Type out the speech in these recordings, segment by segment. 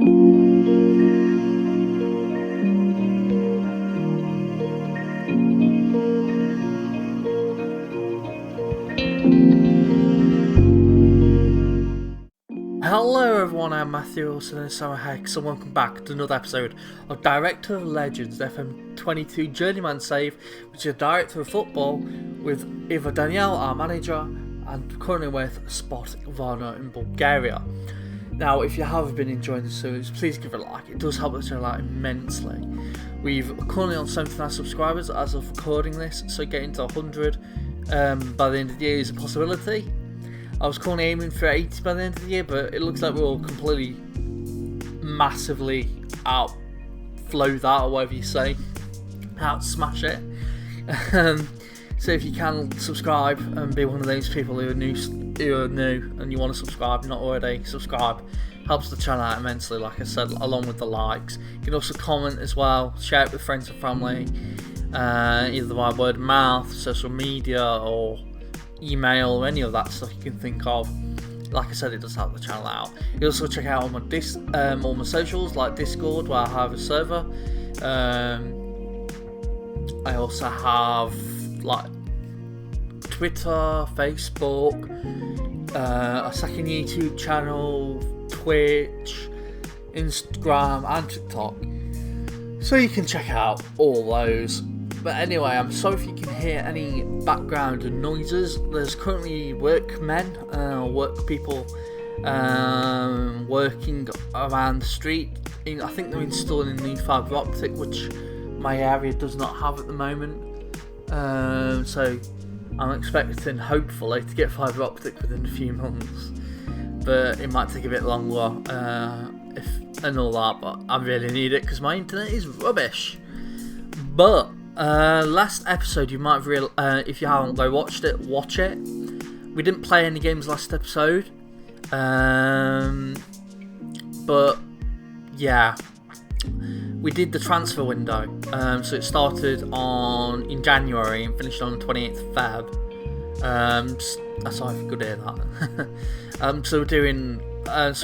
Hello everyone, I'm Matthew Wilson and SamuraiHex, and welcome back to another episode of Director of Legends, FM22 Journeyman save, which is a director of football with either Danielle, our manager, and currently with Spartak Varna in Bulgaria. Now, if you have been enjoying the series, please give it a like. It does help the channel out immensely. We've currently on 79 subscribers as of recording this, so getting to 100 by the end of the year is a possibility. I was currently aiming for 80 by the end of the year, but it looks like we'll completely, massively outflow that, or whatever you say, out-smash it. So if you can subscribe and be one of those people who are new and you want to subscribe, not already, subscribe. Helps the channel out immensely, like I said, along with the likes. You can also comment as well, share it with friends and family, either by word of mouth, social media, or email, or any of that stuff you can think of. Like I said, it does help the channel out. You can also check out all my socials, like Discord, where I have a server. I also have like Twitter, Facebook, a second YouTube channel, Twitch, Instagram, and TikTok. So you can check out all those. But anyway, I'm sorry if you can hear any background noises. There's currently workmen, work people working around the street. I think they're installing new fibre optic, which my area does not have at the moment. So I'm expecting, hopefully, to get fibre optic within a few months. But it might take a bit longer and all that. But I really need it because my internet is rubbish. But last episode, you might have if you haven't watched it, watch it. We didn't play any games last episode, but yeah, we did the transfer window. So it started in January and finished on the 28th of Feb. Sorry if you could hear that. So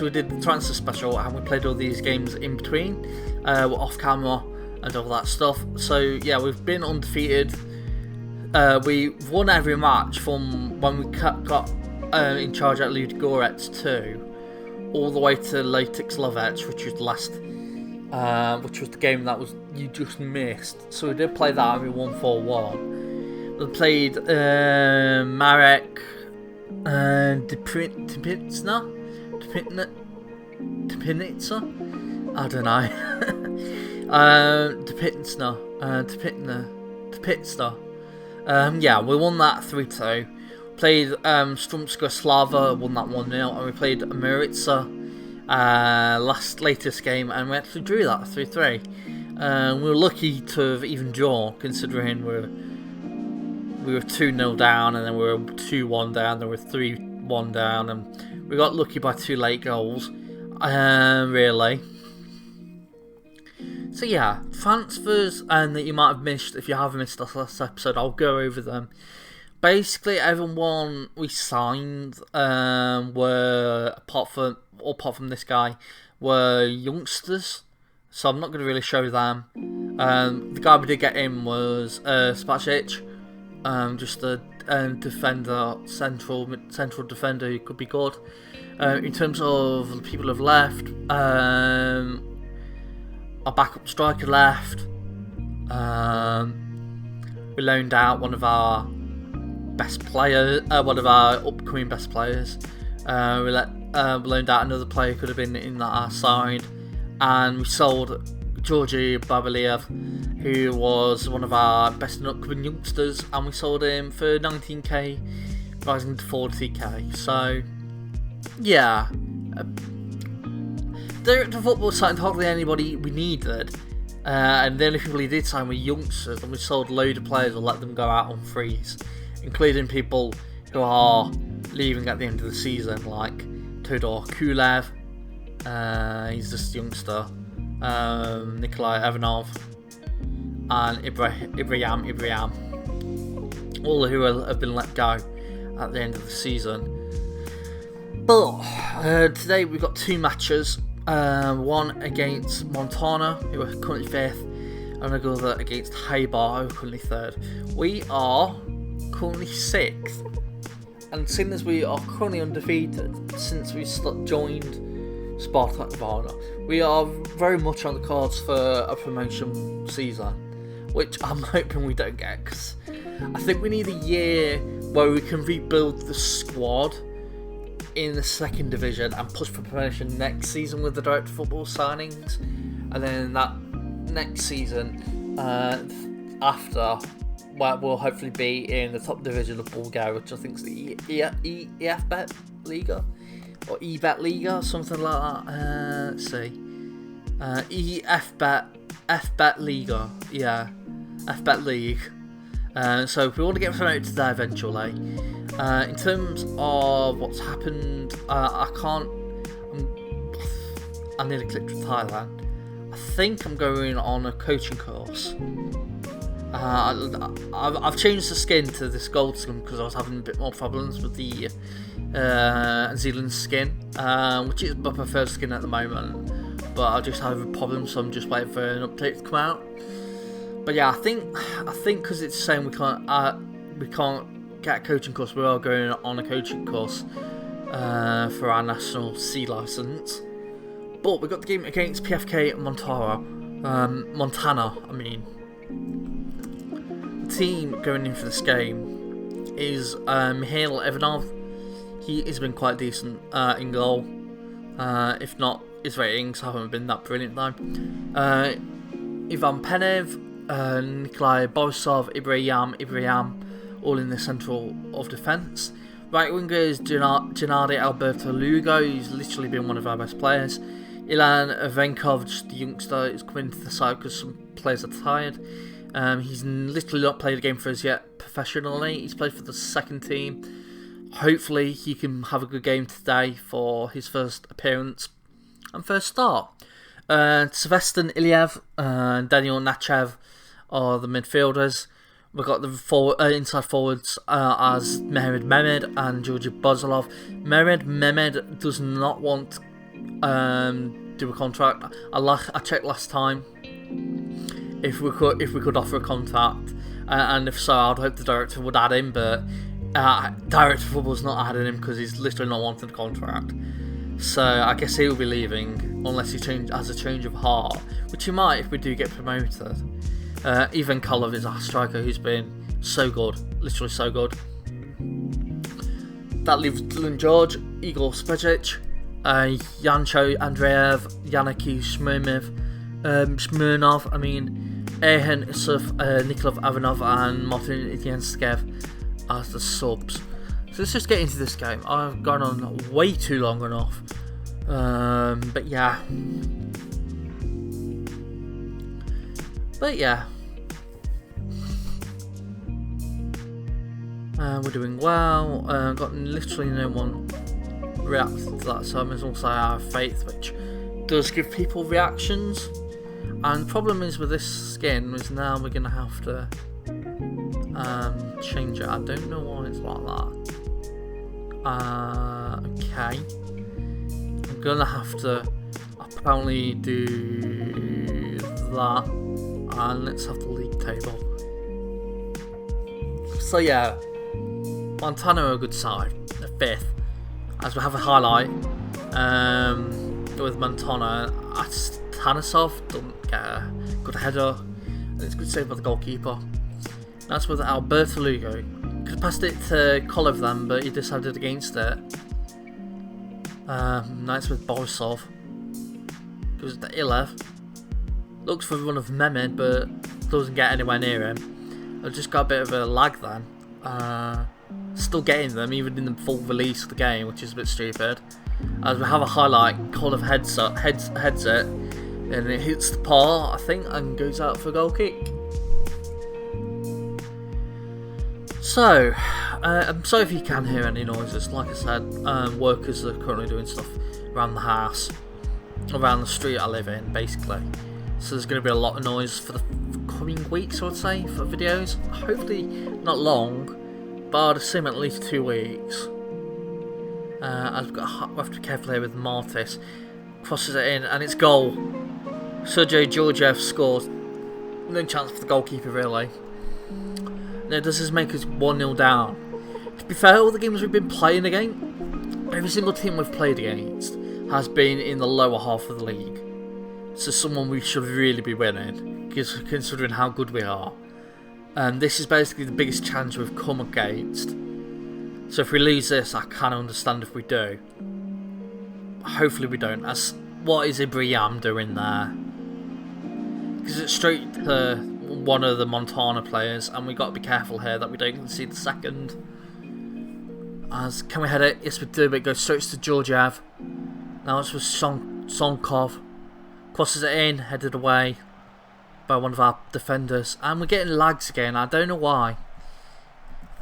we did the transfer special, and we played all these games in between, off camera and all that stuff. So yeah, we've been undefeated. We've won every match from when we got in charge at Ludogorets 2 all the way to Latex Lovets, which was which was the game that you just missed. So we did play that, and we won 4-1. We played Marek Depinitsa. I don't know. Depitna. Yeah, we won that 3-2. Played Strumska Slava, won that 1-0, and we played Maritsa latest game, and we actually drew that 3-3. We were lucky to have even drawn, considering we were 2-0 down, and then we were 2-1 down, then we were 3-1 down, and we got lucky by 2 late goals. Really. So yeah, transfers that you might have missed. If you have missed the last episode, I'll go over them. Basically, everyone we signed were, apart from this guy, were youngsters. So I'm not going to really show them. The guy we did get in was Spartak, just a defender, central defender who could be good. In terms of the people who've left, our backup striker left. We loaned out one of our best players, one of our upcoming best players. We loaned out another player who could have been in our side, and we sold Georgi Babaliev, who was one of our best and upcoming youngsters, and we sold him for 19k, rising to 40k. So yeah. Director of football signed hardly anybody we needed, and the only people he did sign were youngsters, and we sold a load of players or let them go out on freeze, including people who are leaving at the end of the season, like Todor Kulev, he's just a youngster, Nikolai Ivanov, and Ibrahim, all who have been let go at the end of the season. But today we've got 2 matches. one against Montana, who are currently 5th, and another against Haybar, who are currently 3rd. We are currently 6th, and seeing as we are currently undefeated since we joined Spartak Varna, we are very much on the cards for a promotion season, which I'm hoping we don't get, because I think we need a year where we can rebuild the squad in the 2nd division and push for promotion next season with the direct football signings, and then that next season after, well, we'll hopefully be in the top division of Bulgaria, which I think is the EFBet Liga or EBet Liga, something like that. Let's see, FBet Liga, yeah, FBet League. So if we want to get promoted to there eventually. In terms of what's happened, I need to click to Thailand. I think I'm going on a coaching course. I've changed the skin to this gold skin because I was having a bit more problems with the Zealand skin, which is my preferred skin at the moment. But I just have a problem, so I'm just waiting for an update to come out. But yeah, I think because it's saying we can't get a coaching course, we are going on a coaching course for our national C license. But we got the game against PFK Montana. I mean, the team going in for this game is Mihail Ivanov. He has been quite decent in goal. If not, his ratings haven't been that brilliant though. Ivan Penev, Nikolai Borisov, Ibrahim, all in the central of defence. Right winger is Gennady Alberto Lugo, who's literally been one of our best players. Ilan Venkov, just the youngster, is coming to the side because some players are tired. He's literally not played a game for us yet professionally. He's played for the 2nd team. Hopefully he can have a good game today for his first appearance and first start. Svestan Ilyev and Daniel Nachev are the midfielders. We've got the inside forwards as Mehmed Mehmed and Georgi Bozolov. Mehmed does not want to do a contract. I checked last time if we could offer a contract, and if so, I'd hope the director would add him. But director of football's not adding him because he's literally not wanting a contract. So I guess he'll be leaving unless he has a change of heart, which he might if we do get promoted. Ivan Kolov is our striker, who's been so good, literally so good. That leaves Dylan George, Igor Spejic, Yancho Andreev, Yannick Smirnov, Ehen Isuf, Nikolov Avanov, and Martin Ityanskev as the subs. So let's just get into this game. I've gone on way too long enough. But yeah. We're doing well. Got literally no one reacted to that, so I may as well say I have faith, which does give people reactions. And the problem is with this skin is now we're gonna have to change it. I don't know why it's like that. Okay. I'm gonna have to apparently do that, and let's have the league table. So yeah, Montana are a good side, they're 5th, as we have a highlight with Montana. Tanisov doesn't get a good header, and it's good save by the goalkeeper. That's with Alberto Lugo. Could have passed it to Kolov then, but he decided against it. Nice with Borisov. Goes to Ilev. Looks for one of Mehmed, but doesn't get anywhere near him. I've just got a bit of a lag then. Still getting them, even in the full release of the game, which is a bit stupid. As we have a highlight, Kolov heads it, and it hits the par, I think, and goes out for a goal kick. So, I'm sorry if you can hear any noises. Like I said, workers are currently doing stuff around the house, around the street I live in, basically. So there's going to be a lot of noise for the coming weeks, I would say, for videos. Hopefully not long, but I'd assume at least 2 weeks. As we have to be careful here with Martis. crosses it in, and it's goal. Sergei Georgiev scores. No chance for the goalkeeper, really. Now, does this make us 1-0 down? To be fair, all the games we've been playing against, every single team we've played against has been in the lower half of the league. So someone we should really be winning, considering how good we are. And this is basically the biggest challenge we've come against. So if we lose this, I can understand if we do. Hopefully we don't. As what is Ibrahim doing there? Because it's straight to one of the Montana players, and we got to be careful here that we don't concede the second. As can we head it? Yes, we do. But it goes straight to Georgiev. Now it's with Sonkov. Crosses it in, headed away by one of our defenders, and we're getting lags again. I don't know why.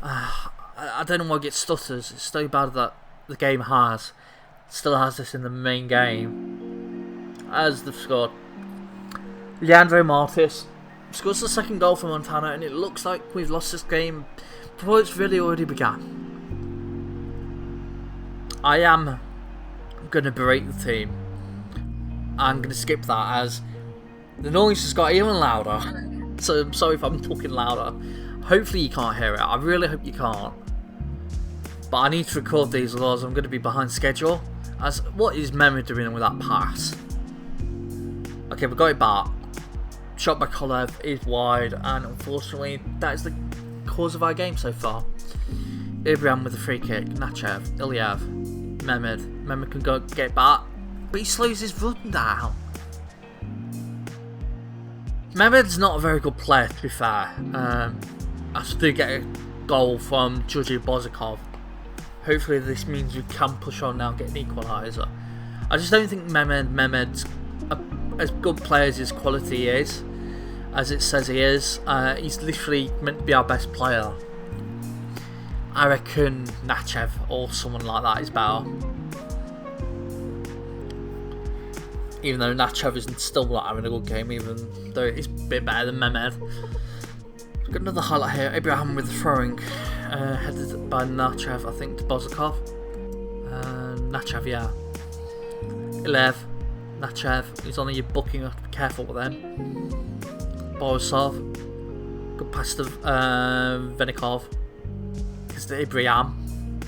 I don't know why it gets stutters. It's so bad that the game still has this in the main game. As they've scored, Leandro Martis scores the second goal for Montana, and it looks like we've lost this game before it's really already begun. I am going to berate the team. I'm going to skip that as the noise has got even louder. So I'm sorry if I'm talking louder. Hopefully you can't hear it. I really hope you can't. But I need to record these, otherwise I'm going to be behind schedule. As what is Memory doing with that pass? Okay, we got it back. Shot by Kolev is wide, and unfortunately that is the cause of our game so far. Ibrahim with a free kick. Nachev, Ilyev, Mehmed. Mehmed can go get back, but he slows his run down. Mehmed's not a very good player, to be fair. I still get a goal from Georgi Bozikov. Hopefully this means we can push on now and get an equaliser. I just don't think Mehmed's as good player as his quality is, as it says he is. He's literally meant to be our best player. I reckon Nachev or someone like that is better. Even though Nachev isn't still not having a good game, even though he's a bit better than Mehmed. Got another highlight here. Ibrahim with the throwing, headed by Nachev, I think, to Bozikov. Nachev, yeah. Ilev, Nachev, he's on your booking, you have to be careful with them. Borisov, good pass to Venikov. It's to Ibrahim.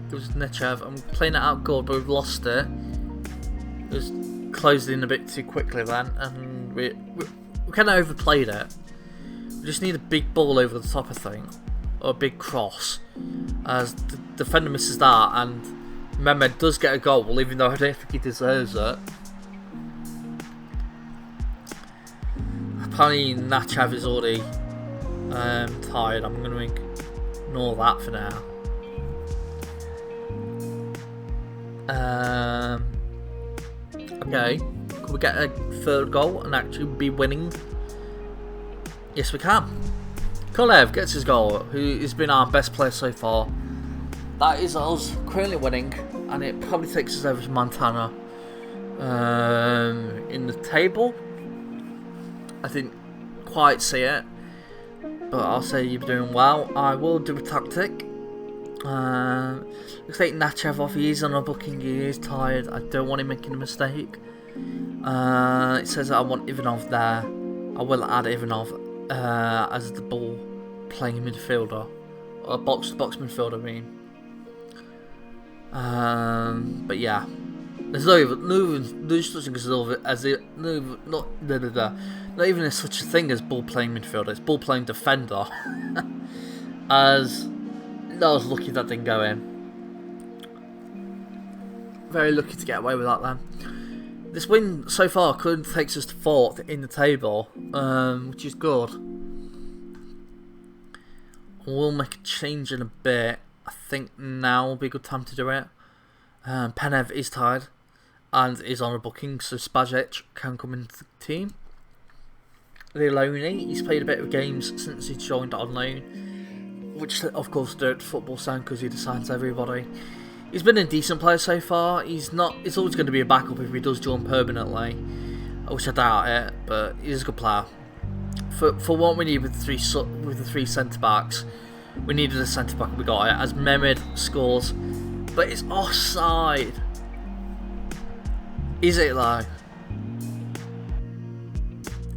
It was Nachev. I'm playing it out good, but we've lost it. It was closed in a bit too quickly then, and we kind of overplayed it. We just need a big ball over the top, I think, or a big cross. As the defender misses that, and Mehmed does get a goal, even though I don't think he deserves it. Apparently Nachev is already tired. I'm going to ignore that for now. Okay, can we get a third goal and actually be winning? Yes, we can. Kolev gets his goal, who has been our best player so far. That is us currently winning, and it probably takes us over to Montana in the table. I didn't quite see it, but I'll say you're doing well. I will do a tactic. Looks like Nachev off. He is on a booking. He is tired. I don't want him making a mistake. It says that I want Ivanov there. I will add Ivanov as the ball playing midfielder, or box-to-box midfielder, I mean. But yeah, there's not even such a thing as ball playing midfielder. It's ball playing defender. As I was lucky that didn't go in. Very lucky to get away with that then. This win so far currently takes us to 4th in the table, which is good. We'll make a change in a bit. I think now will be a good time to do it. Penev is tired and is on a booking, so Spajic can come into the team. Leiloni, he's played a bit of games since he joined on loan, which of course don't football sound because he decides everybody. He's been a decent player so far. He's always going to be a backup if he does join permanently, which I doubt it, but he's a good player. For what we need with the three centre backs, we needed a centre back and we got it. As Mehmed scores, but it's offside. Is it though?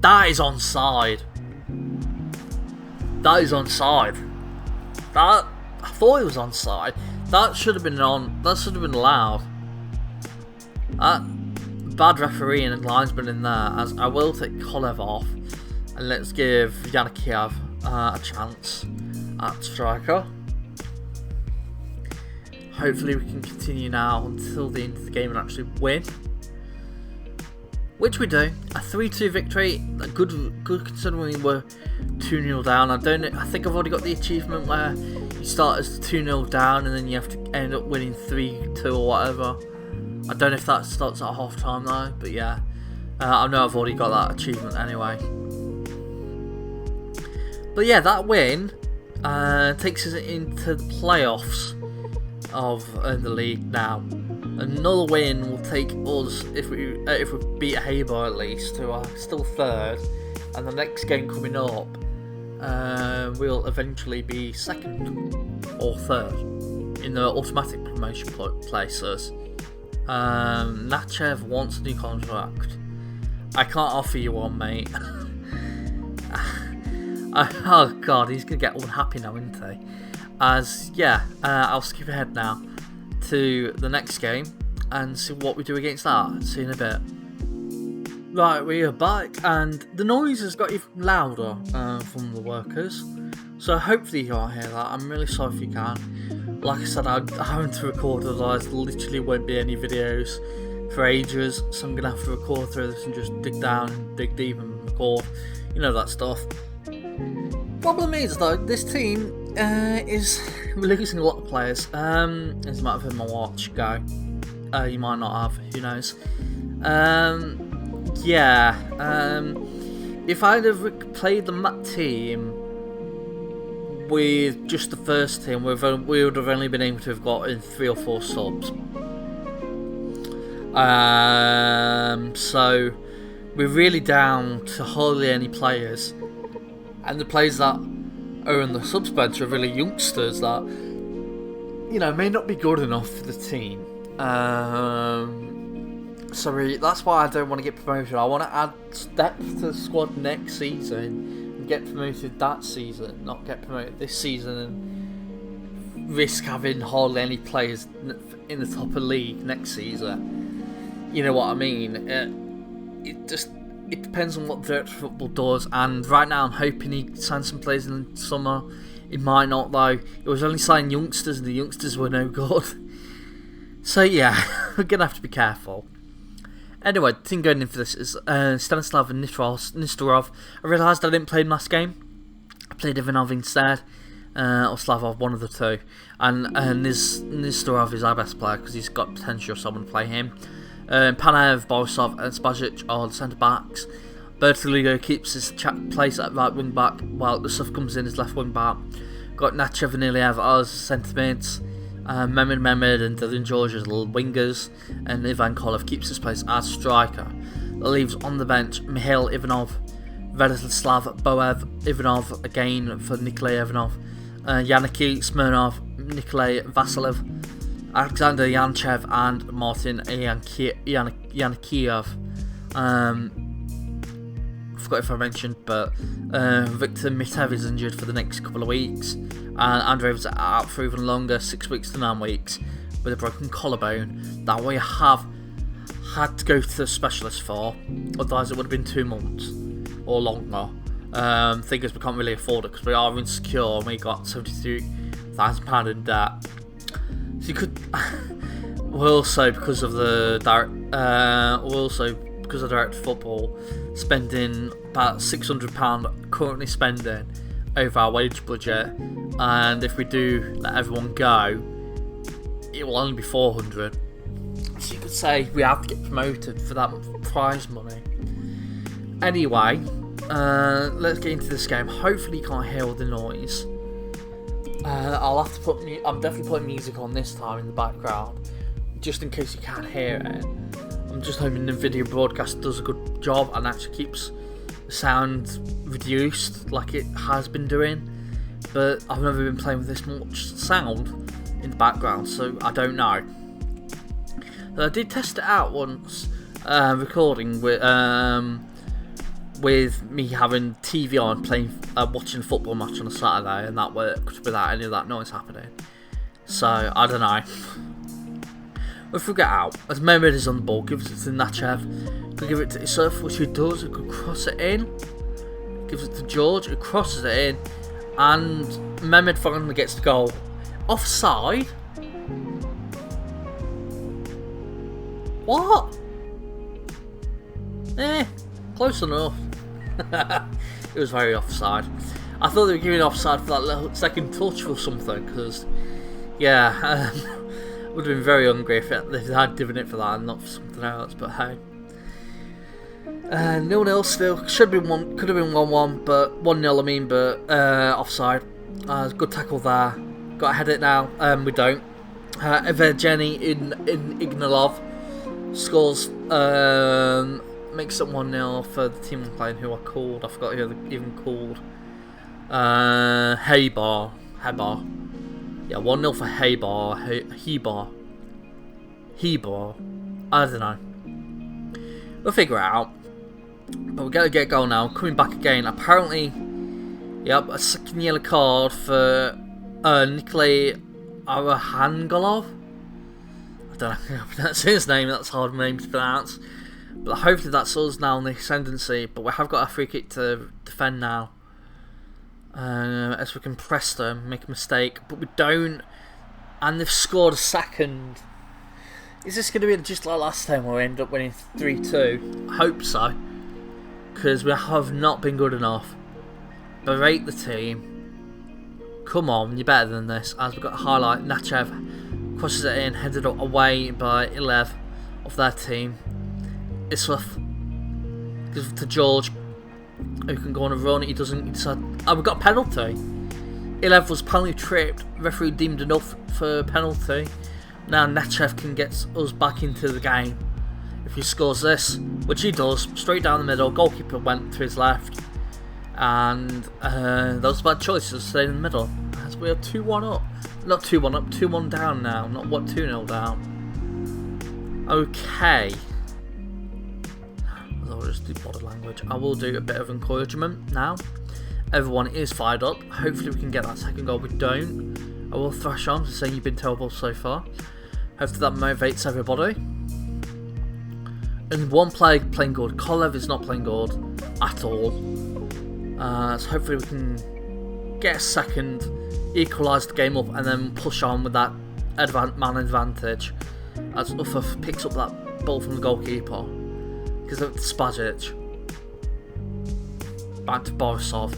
That is onside. That is onside. That, I thought it was onside. That should have been on. That should have been allowed. Bad refereeing and linesman in there. As I will take Kolev off, and let's give Yanakiev a chance at striker. Hopefully we can continue now until the end of the game and actually win. Which we do. A 3-2 victory. Good considering we were 2-0 down. I think I've already got the achievement where you start as 2-0 down and then you have to end up winning 3-2 or whatever. I don't know if that starts at half time though, but yeah. I know I've already got that achievement anyway. But yeah, that win takes us into the playoffs of the league now. Another win will take us, if we beat Haber at least, to still third, and the next game coming up, we'll eventually be second or third in the automatic promotion places. Nachev wants a new contract. I can't offer you one, mate. Oh god, he's gonna get unhappy now, isn't he? I'll skip ahead now to the next game and see what we do against that. See you in a bit. Right, we are back, and the noise has got even louder from the workers, so hopefully you can't hear that. I'm really sorry if you can. Like I said, I'm having to record, otherwise there literally won't be any videos for ages, so I'm going to have to record through this and just dig down and dig deep and record, you know, that stuff. Problem is though, this team is losing a lot of players. As a matter of fact, my watch go. You might not have, who knows. If I'd have played the team with just the first team, we would have only been able to have gotten 3 or 4 subs. So we're really down to hardly any players, and the players that are in the subs bench are really youngsters that, you know, may not be good enough for the team. Sorry, that's why I don't want to get promoted. I want to add depth to the squad next season and get promoted that season, not get promoted this season and risk having hardly any players in the top of the league next season. You know what I mean? It depends on what Director of Football does, and right now I'm hoping he signs some players in the summer. It might not though. It was only signing youngsters and the youngsters were no good. So yeah, we're going to have to be careful. Anyway, the team going in for this is Stanislav and Nistorov. I realised I didn't play him last game. I played Ivanov instead, or Slavov, one of the two. And Nistorov is our best player because he's got potential, so I'm going to play him. Panev, Borisov and Spajic are the centre backs. Bertolugo keeps his place at right wing back while Lusov comes in as left wing back. Got Nachev and Iliev as centre mids. Mehmed and Dylan George as wingers, and Ivan Kolev keeps his place as striker. That leaves on the bench Mihail Ivanov, Vladislav Boev, Ivanov again for Nikolay Ivanov, Yannicky Smirnov, Nikolay Vasilev, Alexander Yanchev and Martin Yanakiev. I forgot if I mentioned, but Victor Mitev is injured for the next couple of weeks, and Andreev's out for even longer, 6 weeks to 9 weeks, with a broken collarbone that we have had to go to the specialist for, otherwise it would have been 2 months or longer. Thing is, we can't really afford it because we are insecure and we got £72,000 in debt. So you could also because of the direct football, spending about £600 currently spending over our wage budget, and if we do let everyone go, it will only be 400. So you could say we have to get promoted for that prize money. Anyway, let's get into this game. Hopefully you can't hear all the noise. I'll have to put I'm definitely putting music on this time in the background, just in case you can't hear it. I'm just hoping the video broadcast does a good job and actually keeps the sound reduced like it has been doing. But I've never been playing with this much sound in the background, so I don't know. But I did test it out once recording with me having TV on, watching a football match on a Saturday, and that worked without any of that noise happening. So I don't know. We'll figure it out. As Mehmed is on the ball, gives it to Nachev. Could give it to Isuf, which he does. He could cross it in. Gives it to George. He crosses it in, and Mehmed finally gets the goal. Offside. What? Close enough. It was very offside. I thought they were giving offside for that little second touch or something, because, yeah, would have been very hungry if they had given it for that and not for something else, but hey. 0-0 still. Could have been 1-1, but 1-0 I mean, but offside. Good tackle there. Got to head it now. We don't. Evgeny in Ignalov scores, makes it 1-0 for the team I'm playing, who I called. I forgot who they even called. Hebar. Yeah, 1-0 for Hebar. I don't know. We'll figure it out. But we're going to get a goal now. Coming back again. Apparently, yep, a second yellow card for Nikolai Arahangalov. I don't know how to pronounce his name. That's a hard name to pronounce. But hopefully that's us now in the ascendancy. But we have got a free kick to defend now. As we can press them, make a mistake. But we don't. And they've scored a second. Is this going to be just like last time where we end up winning 3-2? I hope so. Because we have not been good enough. Berate the team. Come on, you're better than this. As we've got a highlight, Nachev crosses it in, headed away by Ilev of their team. Isuf gives it to George, who can go on a run. He doesn't. He decides, we've got a penalty. Ilev was apparently tripped. Referee deemed enough for a penalty. Now Nachev can get us back into the game. If he scores this, which he does, straight down the middle, goalkeeper went to his left. And those bad choices stayed in the middle. As we are 2-1 up. Not 2-1 up, 2-1 down now. Not 2-0 down. Okay. I'll just do body language. I will do a bit of encouragement now. Everyone is fired up. Hopefully we can get that second goal. We don't. I will thrash on, saying you've been terrible so far. Hopefully that motivates everybody. And one player playing good. Kolev is not playing good at all. So hopefully we can get a second, equalise the game up, and then push on with that man advantage. As Uffa picks up that ball from the goalkeeper. Because of Spajic. Back to Borisov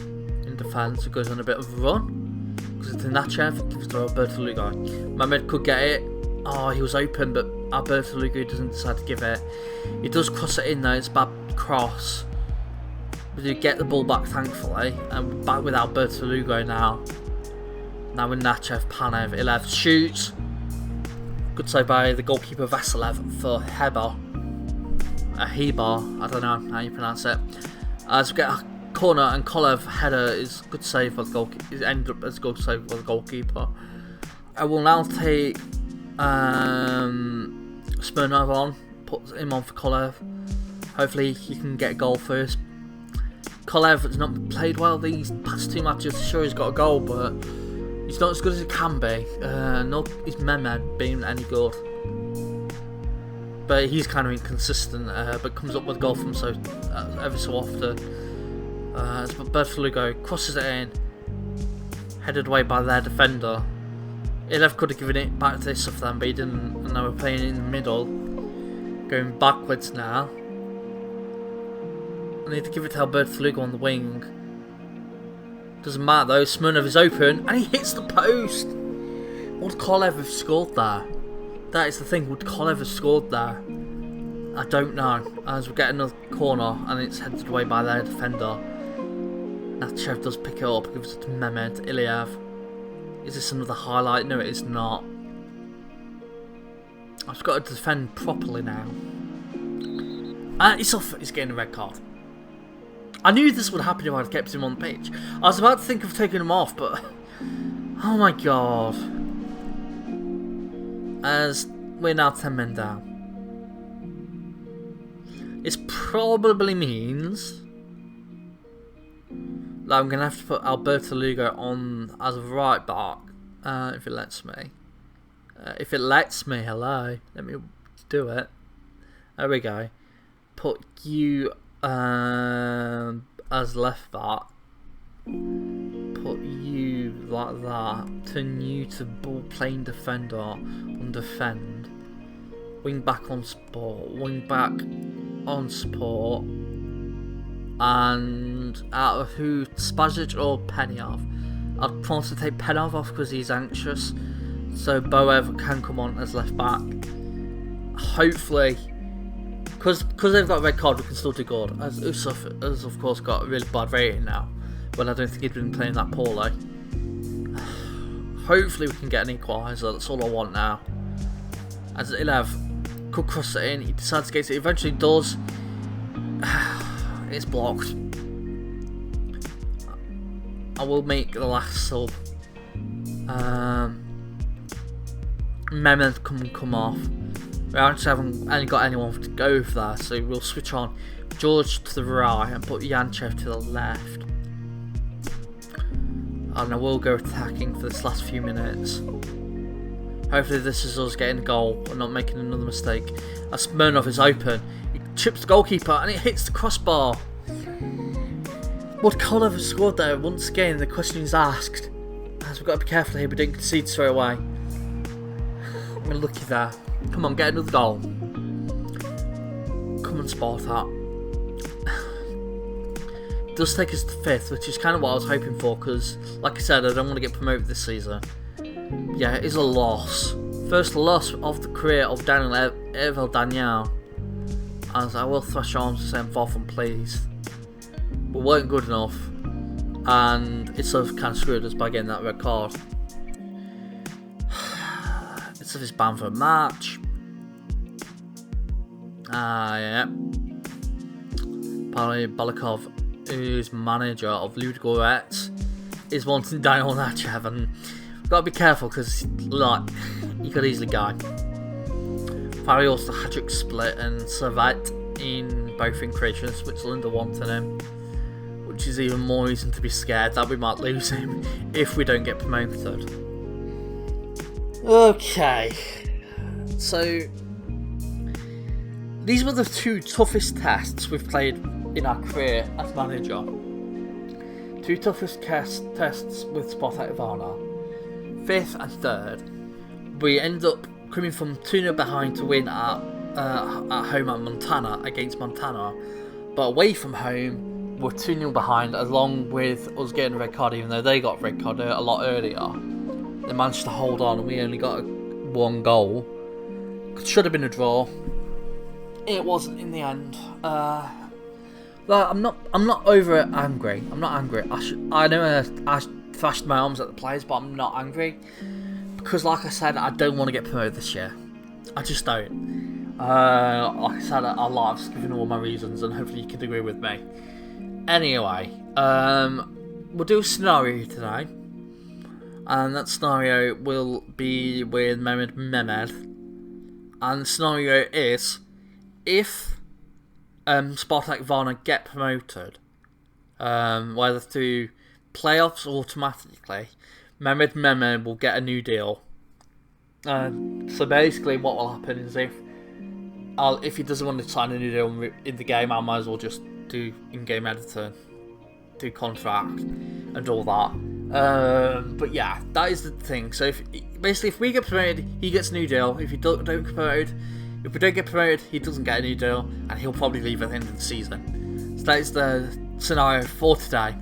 in defence, who goes on a bit of a run. Because it's Nachev, gives it to Alberto Lugo. Mehmed could get it. Oh, he was open, but Alberto Lugo doesn't decide to give it. He does cross it in though, it's a bad cross. But you get the ball back thankfully. And back with Alberto Lugo now. Now with Nachev, Panev, Ilev shoots. Good save by the goalkeeper Vasilev for Hebar. Hebar, I don't know how you pronounce it. As we get a corner and Kolev header is good save by the goalkeeper. It ended up as a good save by the goalkeeper. I will now take Smirnov on, put him on for Kolev. Hopefully he can get a goal first. Kolev has not played well these past two matches. Sure, he's got a goal, but he's not as good as he can be. Not his Mehmed being any good. But he's kind of inconsistent, but comes up with a goal from ever so often. But Lugo crosses it in, headed away by their defender. Ilev could have given it back to this of them, but he didn't, and now we're playing in the middle. Going backwards now. I need to give it to Alberto Lugo on the wing. Doesn't matter though, Smirnov is open, and he hits the post! Would Kolev have scored there? That is the thing, would Kolev have scored there? I don't know. As we get another corner, and it's headed away by their defender. Nachev does pick it up, gives it to Mehmed Iliev. Is this another highlight? No, it is not. I've just got to defend properly now. And he's getting a red card. I knew this would happen if I'd kept him on the pitch. I was about to think of taking him off, but... Oh my god. As we're now 10 men down. It probably means that I'm going to have to put Alberto Lugo on as a right back, if it lets me. Hello, let me do it. There we go. Put you as left back. Put you like that. Turn you to ball playing defender on defend. Wing back on support. Wing back on support. And out of who, Spasic or Pennyov? I'd probably take Pennyov off because he's anxious. So Boev can come on as left back. Hopefully, because they've got a red card, we can still do good. As Usuf has of course got a really bad rating now, when I don't think he'd been playing that poorly. Hopefully we can get an equaliser. That's all I want now. As Ilev could cross it in, he decides to get it. Eventually does. It's blocked. I will make the last sub. Mehmed come off. We actually haven't only got anyone to go for that, so we'll switch on George to the right and put Yanchev to the left. And I will go attacking for this last few minutes. Hopefully this is us getting a goal and not making another mistake. As Smirnov is open, he chips the goalkeeper and it hits the crossbar. Would Kolev have scored there? Once again, the question is asked. As we've got to be careful here, we don't concede straight away. We're lucky there. Come on, get another goal. Come on, Spartak. It does take us to 5th, which is kind of what I was hoping for, because, like I said, I don't want to get promoted this season. Yeah, it is a loss. First loss of the career of Daniel Daniel. As I will thrash arms and say I'm far from pleased. But weren't good enough. And it sort of kind of screwed us by getting that red card. It's of his banned for a match. Yeah. Balikov, who's manager of Ludogorets, is wanting Daniel Nachev, and we've got to be careful because, like, he could easily go. Farios the hat-trick split and Servet in both in Croatia and Switzerland are wanting him, which is even more reason to be scared that we might lose him if we don't get promoted. Okay, so these were the 2 toughest tests we've played in our career as manager. 2 toughest tests with Spartak Varna, 5th and 3rd. We ended up coming from 2-0 behind to win at home at Montana against Montana, but away from home we're 2-0 behind, along with us getting a red card, even though they got a red card a lot earlier. They managed to hold on and we only got 1 goal. Should have been a draw. It wasn't in the end. I'm not over it angry. I'm not angry. I know I thrashed my arms at the players, but I'm not angry. Because like I said, I don't want to get promoted this year. I just don't. Like I said, I've just given all my reasons and hopefully you can agree with me. Anyway, we'll do a scenario today. And that scenario will be with Mehmed. And the scenario is, if Spartak Varna get promoted, whether through playoffs or automatically, Mehmed will get a new deal. So basically what will happen is if he doesn't want to sign a new deal in the game, I might as well just do in-game editing, do contract and all that. But yeah, that is the thing. So if we get promoted, he gets a new deal. If we don't get promoted, he doesn't get a new deal, and he'll probably leave at the end of the season. So that is the scenario for today.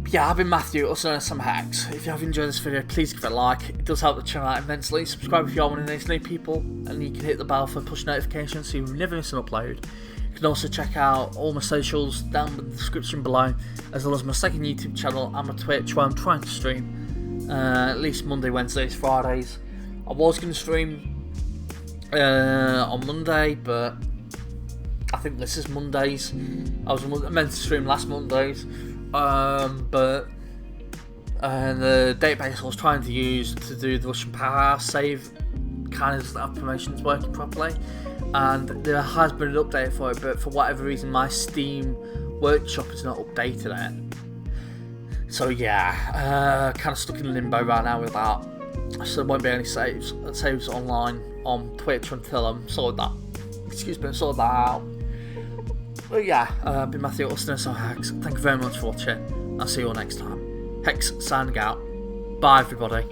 But yeah, I've been Matthew, also known as SamuraiHex. If you have enjoyed this video, please give it a like. It does help the channel out immensely. Subscribe if you are one of those new people, and you can hit the bell for push notifications so you never miss an upload. You can also check out all my socials down in the description below, as well as my second YouTube channel and my Twitch, where I'm trying to stream at least Monday, Wednesdays, Fridays. I was going to stream on Monday, but I think this is Mondays. I was meant to stream last Mondays, but the database I was trying to use to do the Russian powerhouse save kind of that information's working properly. and there has been an update for it, but for whatever reason my Steam workshop is not updated yet. So yeah, kind of stuck in limbo right now with that. So there won't be any saves online on Twitch until I'm sorted that out. But yeah, been Matthew Austin and SamuraiHex. Thank you very much for watching. I'll see you all next time. Hex signing out. Bye everybody.